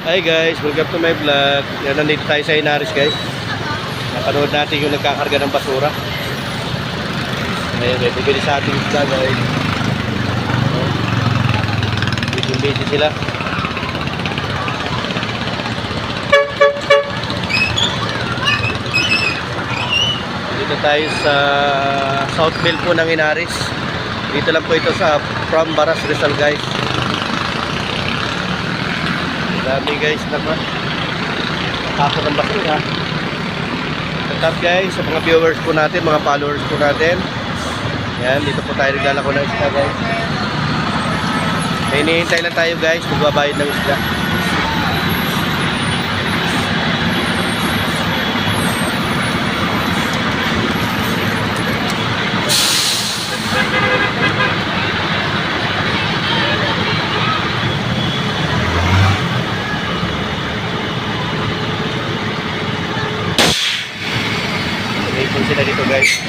Hi guys, welcome to my vlog. Yan, nandito tayo sa Inaris guys. Napanood natin yung nagkakarga ng basura. Ngayon, may bibili sa ating isla guys. Busy sila. Dito tayo sa Southville po ng Inaris. Dito lang po ito sa from Baras Rizal guys. Dami guys naman. Ako ng basura. What's up guys sa mga viewers po natin, mga followers po natin. Yan, dito po tayo naglalako ng isda guys. May hinihintay lang tayo guys, magbabayad ng isda. May ipon sila dito guys.